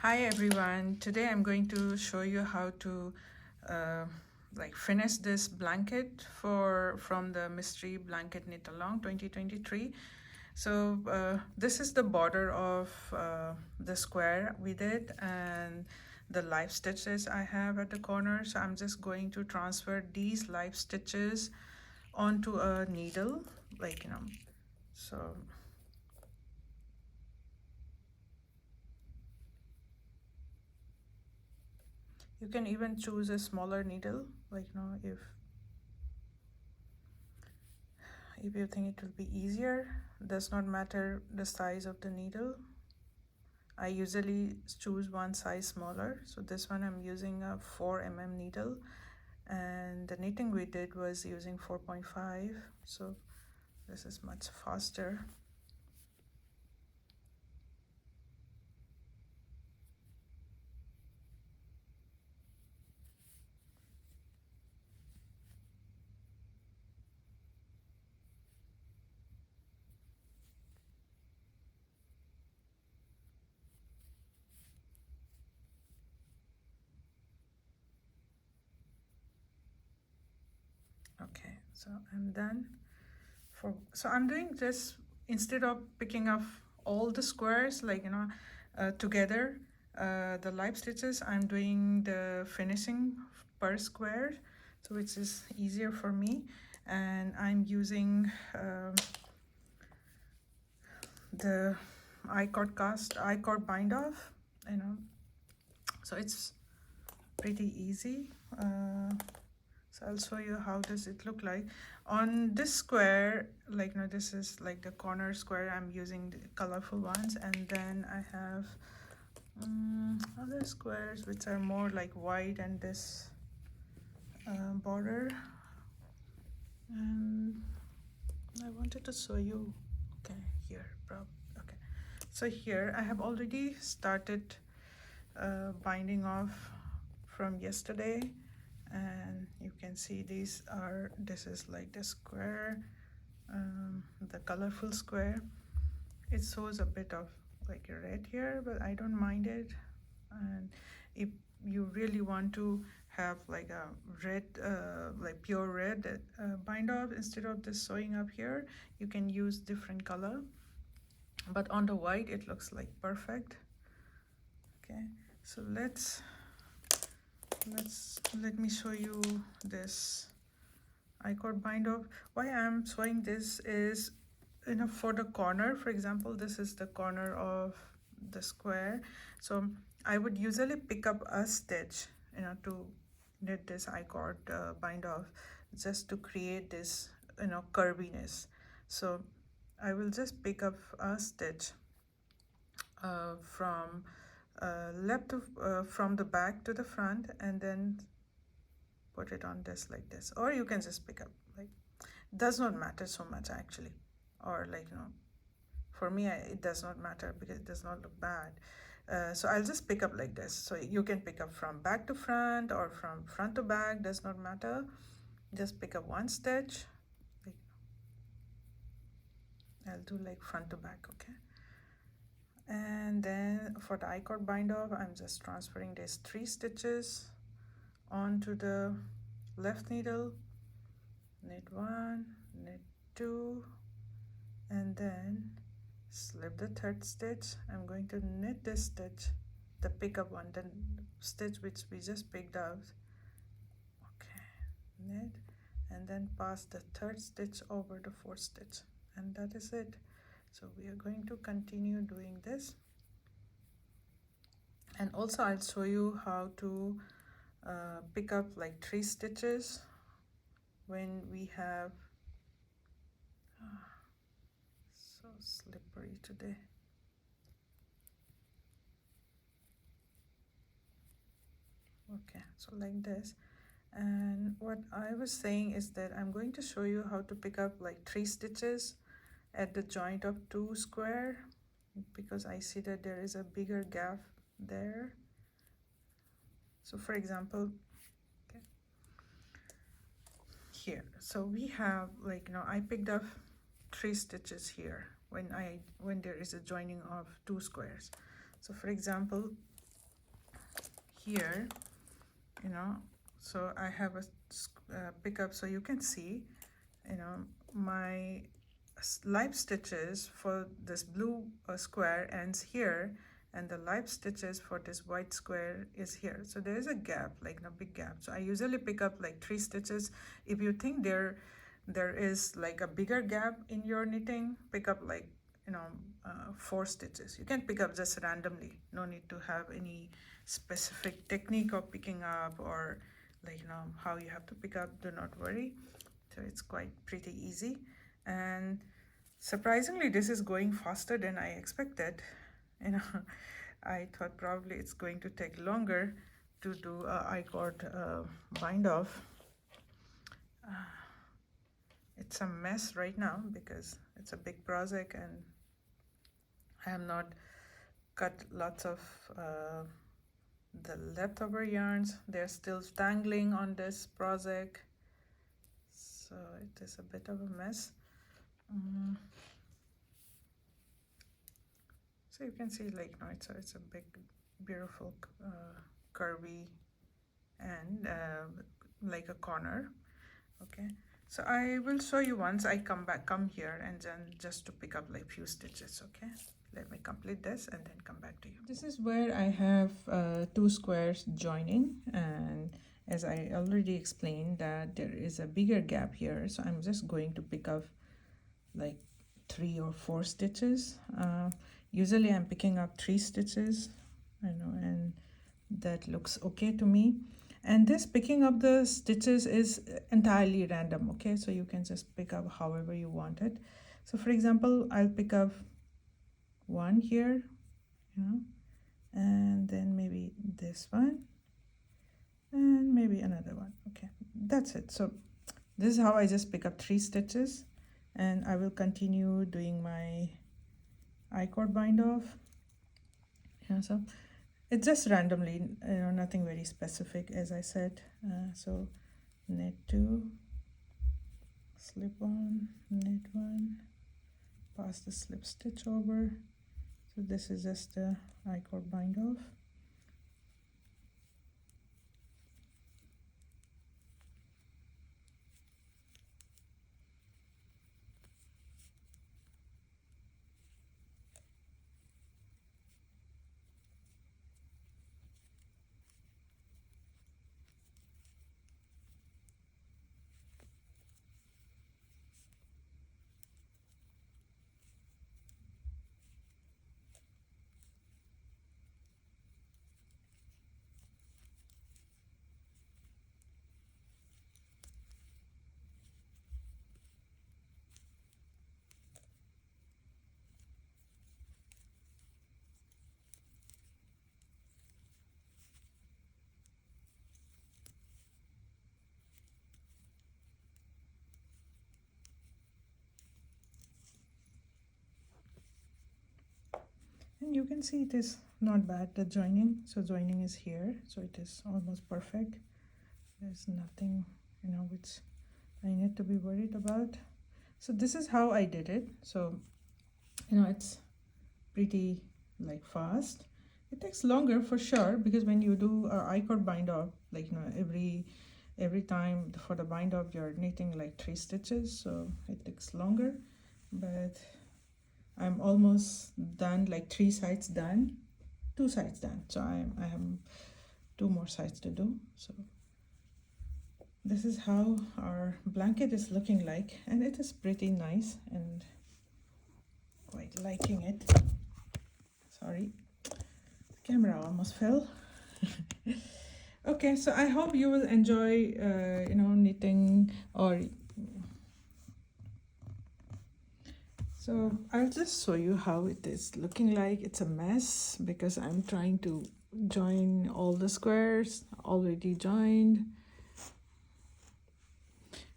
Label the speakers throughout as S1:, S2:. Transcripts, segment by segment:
S1: Hi everyone, today I'm going to show you how to uh, finish this blanket from the Mystery Blanket Knit Along 2023. So this is the border of the square we did and the live stitches I have at the corner. So I'm just going to transfer these live stitches onto a needle, so you can even choose a smaller needle, if you think it will be easier. Does not matter the size of the needle. I usually choose one size smaller, so this one I'm using a 4 mm needle, and the knitting we did was using 4.5, so this is much faster. Okay, so I'm done. So I'm doing this instead of picking up all the squares together, the live stitches. I'm doing the finishing per square, so which is easier for me, and I'm using the I-cord bind off, so it's pretty easy. So I'll show you how does it look like on this square. This is like the corner square. I'm using the colorful ones, and then I have other squares which are more like white and this border. And I wanted to show you, okay, here, okay. So here I have already started binding off from yesterday, and you can see this is like the square, the colorful square. It shows a bit of like a red here, but I don't mind it. And if you really want to have like a red, like pure red bind off, instead of this showing up here, you can use different color, but on the white it looks like perfect. Okay, so let me show you this I-cord bind off. Why I'm showing this is, for the corner, for example, this is the corner of the square. So I would usually pick up a stitch, to knit this I-cord bind off, just to create this, curviness. So I will just pick up a stitch from from the back to the front, and then put it on this like this, or you can just pick up, like, does not matter so much actually, or for me it does not matter because it does not look bad. So I'll just pick up like this. So you can pick up from back to front or from front to back, does not matter. Just pick up one stitch, like, I'll do like front to back, okay. And then for the I-cord bind off, I'm just transferring these 3 stitches onto the left needle, knit 1, knit 2, and then slip the 3rd stitch. I'm going to knit this stitch, the pickup one, the stitch which we just picked out, okay, knit, and then pass the 3rd stitch over the 4th stitch, and that is it. So we are going to continue doing this, and also I'll show you how to pick up like 3 stitches when we have so slippery today. Okay, so like this. And what I was saying is that I'm going to show you how to pick up like 3 stitches at the joint of 2 square, because I see that there is a bigger gap there. So for example, okay, here, so we have I picked up 3 stitches here when there is a joining of 2 squares. So for example, here, you know, so I have a pickup, so you can see, you know, my live stitches for this blue square ends here, and the live stitches for this white square is here. So there is a gap, like a big gap. So I usually pick up like 3 stitches. If you think there is like a bigger gap in your knitting, pick up like, you know, 4 stitches. You can pick up just randomly, no need to have any specific technique of picking up, or like, you know, how you have to pick up. Do not worry. So it's quite pretty easy, and surprisingly this is going faster than I expected. You know, I thought probably it's going to take longer to do a I-cord bind off. It's a mess right now because it's a big project and I have not cut lots of the leftover yarns. They're still tangling on this project, so it is a bit of a mess. So you can see, like, no, it's a big, beautiful, curvy, and like a corner. Okay, so I will show you once I come here, and then just to pick up like few stitches. Okay, let me complete this and then come back to you. This is where I have 2 squares joining, and as I already explained that there is a bigger gap here, so I'm just going to pick up like 3 or 4 stitches. Usually I'm picking up 3 stitches, I know, and that looks okay to me. And this picking up the stitches is entirely random, okay? So you can just pick up however you want it. So for example, I'll pick up 1 here, you know, and then maybe this one, and maybe another one. Okay, that's it. So this is how I just pick up 3 stitches, and I will continue doing my I-cord bind off. Yeah, so it's just randomly, you know, nothing very specific, as I said. So knit 2, slip 1, knit 1, pass the slip stitch over. So this is just the I-cord bind off. And you can see it is not bad, the joining. So joining is here, so it is almost perfect. There's nothing, you know, which I need to be worried about. So this is how I did it. So, you know, it's pretty like fast. It takes longer for sure, because when you do a I-cord bind off, like, you know, every time for the bind off you're knitting like 3 stitches, so it takes longer. But I'm almost done, like 3 sides done, 2 sides done. So I have 2 more sides to do. So this is how our blanket is looking like, and it is pretty nice and quite liking it. Sorry, the camera almost fell. Okay, so I hope you will enjoy you know, knitting, or so I'll just show you how it is looking like. It's a mess because I'm trying to join all the squares already joined.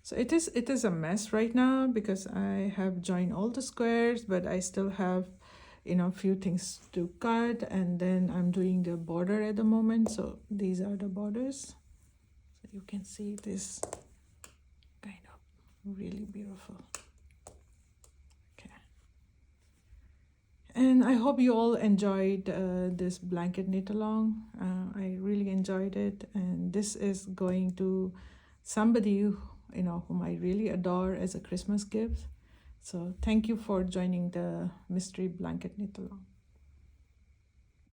S1: So it is a mess right now because I have joined all the squares, but I still have, you know, few things to cut, and then I'm doing the border at the moment. So these are the borders. So you can see it is kind of really beautiful. Okay. And I hope you all enjoyed this blanket knit along. I really enjoyed it, and this is going to somebody whom I really adore as a Christmas gift. So thank you for joining the mystery blanket knit along.